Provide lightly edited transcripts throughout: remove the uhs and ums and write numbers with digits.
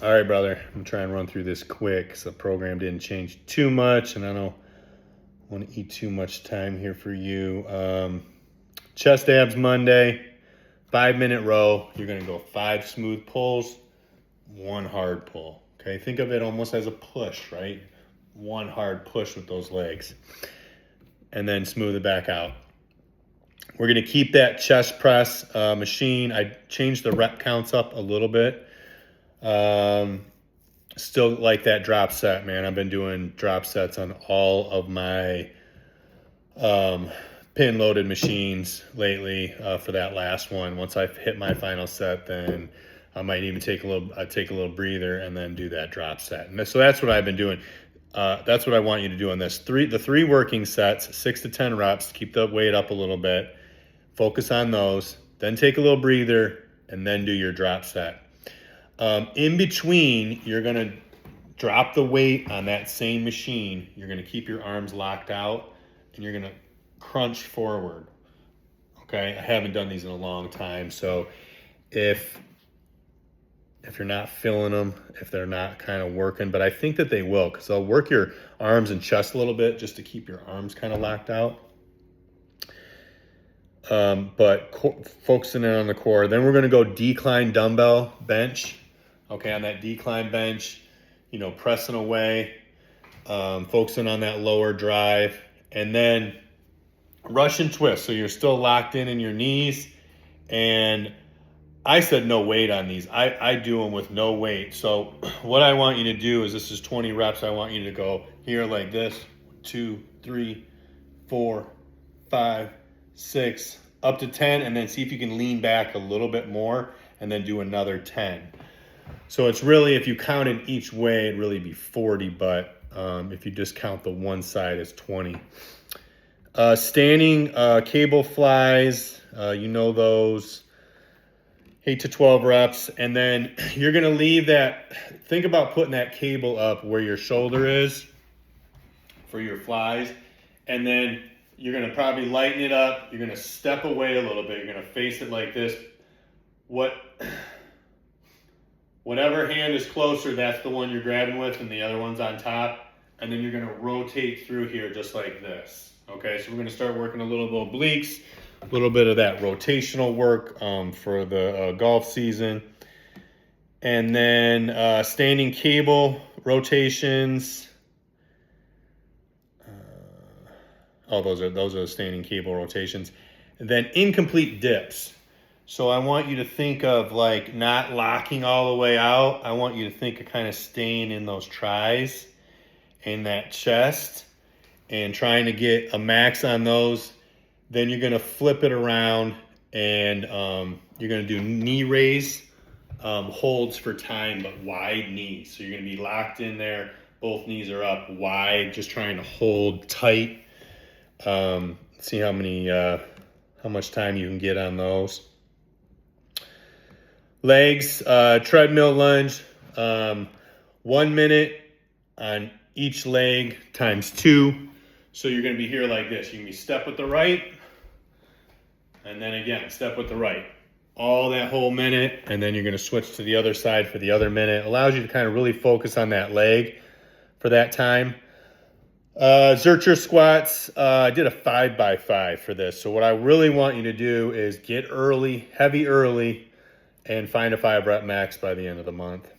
All right, brother. I'm gonna try and run through this quick because the program didn't change too much, and I don't want to eat too much time here for you. Chest abs Monday, 5 minute row. You're gonna go 5 smooth pulls, 1 hard pull. Okay, think of it almost as a push, right? 1 hard push with those legs, and then smooth it back out. We're gonna keep that chest press machine. I changed the rep counts up a little bit. Still like that drop set, man. I've been doing drop sets on all of my pin loaded machines lately for that last one. Once I hit my final set, then I might even take a little breather and then do that drop set. And so that's what I've been doing. That's what I want you to do on this. The three working sets, 6 to 10 reps, keep the weight up a little bit. Focus on those. Then take a little breather and then do your drop set. In between, you're going to drop the weight on that same machine. You're going to keep your arms locked out and you're going to crunch forward. Okay, I haven't done these in a long time, so if you're not feeling them, if they're not kind of working, but I think that they will, because they'll work your arms and chest a little bit just to keep your arms kind of locked out. But focusing in on the core. Then we're going to go decline dumbbell bench. Okay, on that decline bench, pressing away, focusing on that lower drive, and then Russian twist. So you're still locked in your knees. And I said no weight on these. I do them with no weight. So what I want you to do is, this is 20 reps. I want you to go here like this. 2, 3, 4, 5, 6, up to 10. And then see if you can lean back a little bit more and then do another 10. So it's really, if you counted each way, it'd really be 40. But if you just count the one side, it's 20. Standing cable flies, those. 8 to 12 reps, and then you're going to leave that. Think about putting that cable up where your shoulder is for your flies, and then you're going to probably lighten it up. You're going to step away a little bit. You're going to face it like this. Whatever hand is closer, that's the one you're grabbing with, and the other one's on top. And then you're going to rotate through here just like this. Okay, so we're going to start working a little obliques. A little bit of that rotational work for the golf season. And then standing cable rotations. Those are the standing cable rotations. And then incomplete dips. So I want you to think of like not locking all the way out. I want you to think of kind of staying in those tries and that chest and trying to get a max on those. Then you're going to flip it around and you're going to do knee raise holds for time, but wide knees. So you're going to be locked in there. Both knees are up wide, just trying to hold tight. See how much time you can get on those. Legs, treadmill lunge, 1 minute on each leg times 2. So you're going to be here like this. You can be step with the right, and then again, step with the right. All that whole minute, and then you're going to switch to the other side for the other minute. Allows you to kind of really focus on that leg for that time. Zercher squats, I did a 5x5 for this. So what I really want you to do is get early, heavy early, and find a 5 rep max by the end of the month.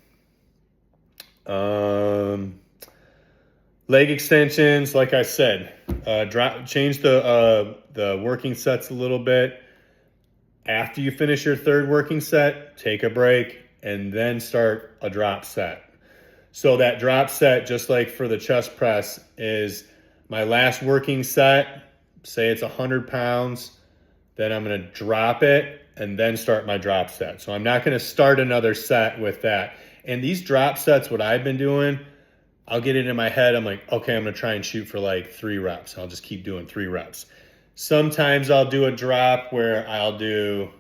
Leg extensions, like I said, change the working sets a little bit. After you finish your third working set, take a break and then start a drop set. So that drop set, just like for the chest press, is my last working set. Say it's 100 pounds, then I'm going to drop it and then start my drop set. So I'm not going to start another set with that. And these drop sets, what I've been doing, I'll get it in my head. I'm like, okay, I'm going to try and shoot for like 3 reps. I'll just keep doing 3 reps. Sometimes I'll do a drop where I'll do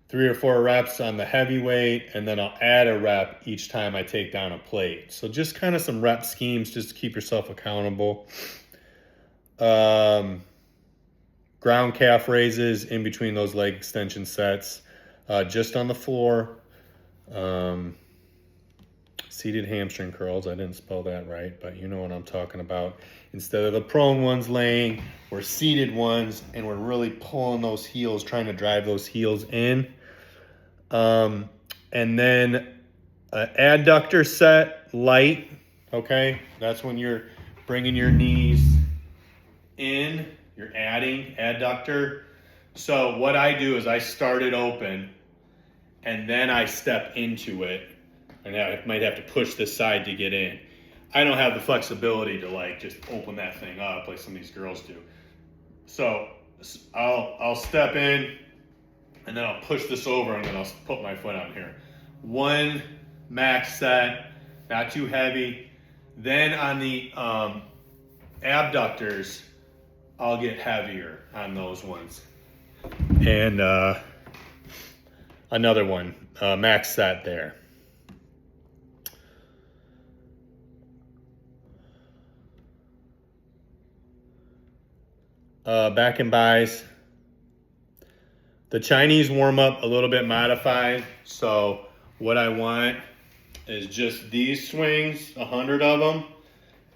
3 or 4 reps on the heavy weight, and then I'll add a rep each time I take down a plate. So just kind of some rep schemes just to keep yourself accountable. Ground calf raises in between those leg extension sets, just on the floor. seated hamstring curls. I didn't spell that right, but you know what I'm talking about. Instead of the prone ones laying, we're seated ones, and we're really pulling those heels, trying to drive those heels in. And then adductor set, light, okay? That's when you're bringing your knees in, you're adding adductor. So what I do is I start it open, and then I step into it, and I might have to push this side to get in. I don't have the flexibility to like just open that thing up like some of these girls do. So I'll step in, and then I'll push this over, and then I'll put my foot on here. One max set, not too heavy. Then on the abductors, I'll get heavier on those ones. And another one, max set there. Back and buys. The Chinese warm up a little bit modified. So what I want is just these swings, 100 of them,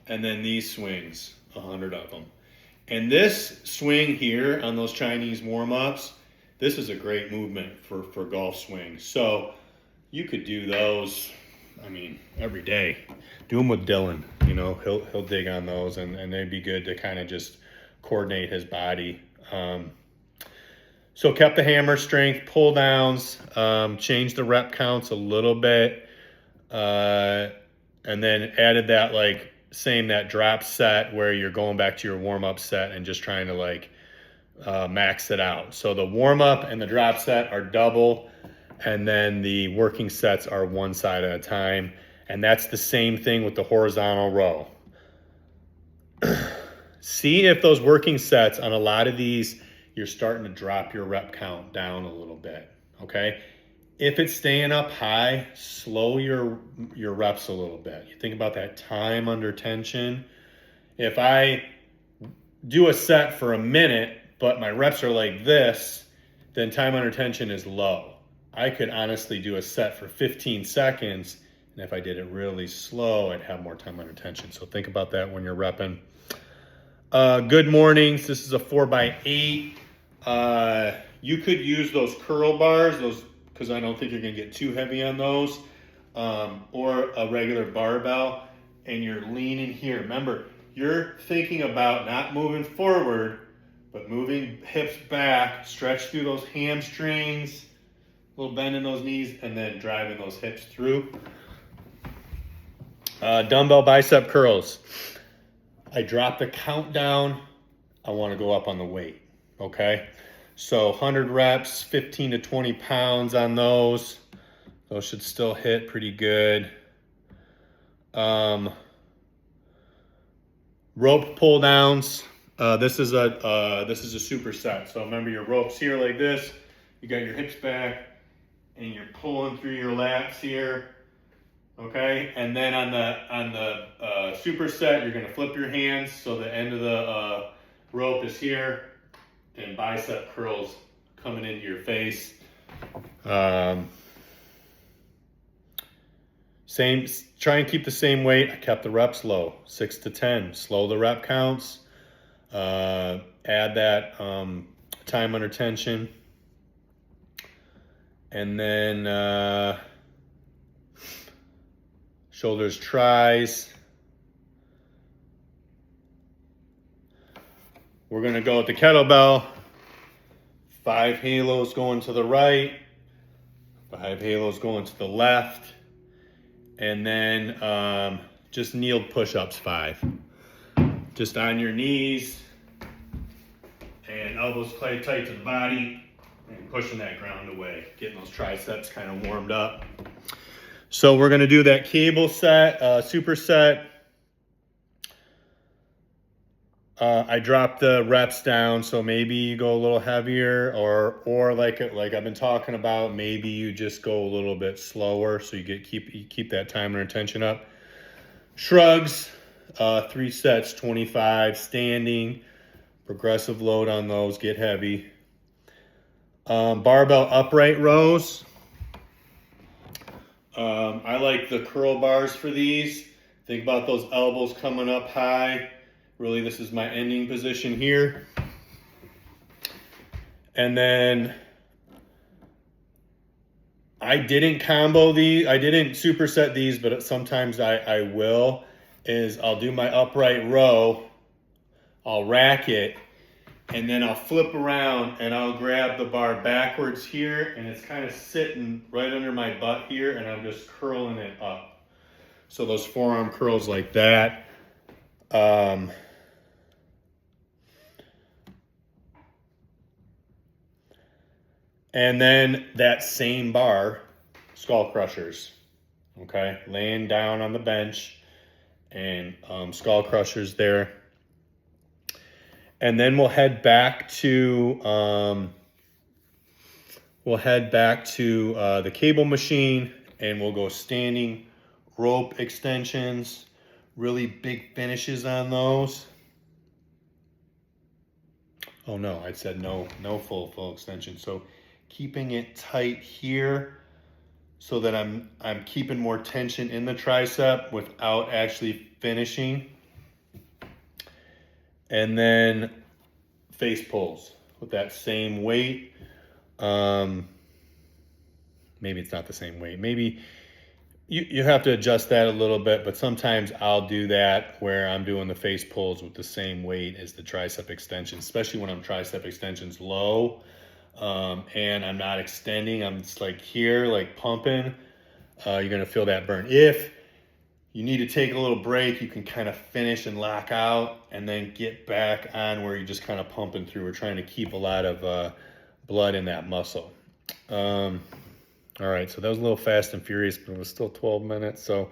and then these swings, 100 of them. And this swing here on those Chinese warm-ups, this is a great movement for golf swings. So you could do those, I mean, every day. Do them with Dylan, you know, he'll dig on those, and they'd be good to kind of just coordinate his body. So kept the hammer strength, pull downs, changed the rep counts a little bit, and then added that that drop set where you're going back to your warm-up set and just trying to max it out. So the warm-up and the drop set are double, and then the working sets are one side at a time. And that's the same thing with the horizontal row. See if those working sets on a lot of these, you're starting to drop your rep count down a little bit, okay? If it's staying up high, slow your reps a little bit. You think about that time under tension. If I do a set for a minute, but my reps are like this, then time under tension is low. I could honestly do a set for 15 seconds, and if I did it really slow, I'd have more time under tension. So think about that when you're repping. Good mornings. This is a 4x8. You could use those curl bars, because I don't think you're going to get too heavy on those, or a regular barbell, and you're leaning here. Remember, you're thinking about not moving forward, but moving hips back, stretch through those hamstrings, a little bend in those knees, and then driving those hips through. Dumbbell bicep curls. I drop the count down. I want to go up on the weight, okay? So 100 reps, 15 to 20 pounds on those. Those should still hit pretty good. Rope pull downs. This is a superset. So remember, your rope's here like this. You got your hips back, and you're pulling through your lats here. Okay, and then on the superset, you're gonna flip your hands so the end of the rope is here, and bicep curls coming into your face. Try and keep the same weight. I kept the reps low, 6 to 10. Slow the rep counts. Add that time under tension, and then shoulders, tries. We're gonna go with the kettlebell. 5 halos going to the right, 5 halos going to the left, and then just kneeled push-ups 5. Just on your knees and elbows tight to the body and pushing that ground away, getting those triceps kind of warmed up. So we're gonna do that cable set, superset. I dropped the reps down, so maybe you go a little heavier, or like I've been talking about, maybe you just go a little bit slower, so you keep that time and tension up. Shrugs, 3 sets, 25, standing, progressive load on those, get heavy. Barbell upright rows. I like the curl bars for these. Think about those elbows coming up high. Really, this is my ending position here. And then I didn't combo these. I didn't superset these, but sometimes I will. Is I'll do my upright row. I'll rack it. And then I'll flip around and I'll grab the bar backwards here. And it's kind of sitting right under my butt here. And I'm just curling it up. So those forearm curls like that. And then that same bar, skull crushers. Okay, laying down on the bench and skull crushers there. And then we'll head back to the cable machine, and we'll go standing rope extensions. Really big finishes on those. Oh no, I said no full extension. So keeping it tight here so that I'm keeping more tension in the tricep without actually finishing. And then face pulls with that same weight. Maybe it's not the same weight. Maybe you have to adjust that a little bit, but sometimes I'll do that where I'm doing the face pulls with the same weight as the tricep extension, especially when I'm tricep extensions low. And I'm not extending, I'm just like here, like pumping. You're gonna feel that burn. If you need to take a little break, you can kind of finish and lock out and then get back on where you're just kind of pumping through. We're trying to keep a lot of blood in that muscle. All right, so that was a little fast and furious, but it was still 12 minutes. So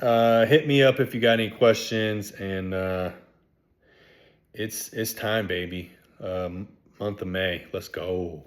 hit me up if you got any questions, and it's time, baby. Month of May. Let's go.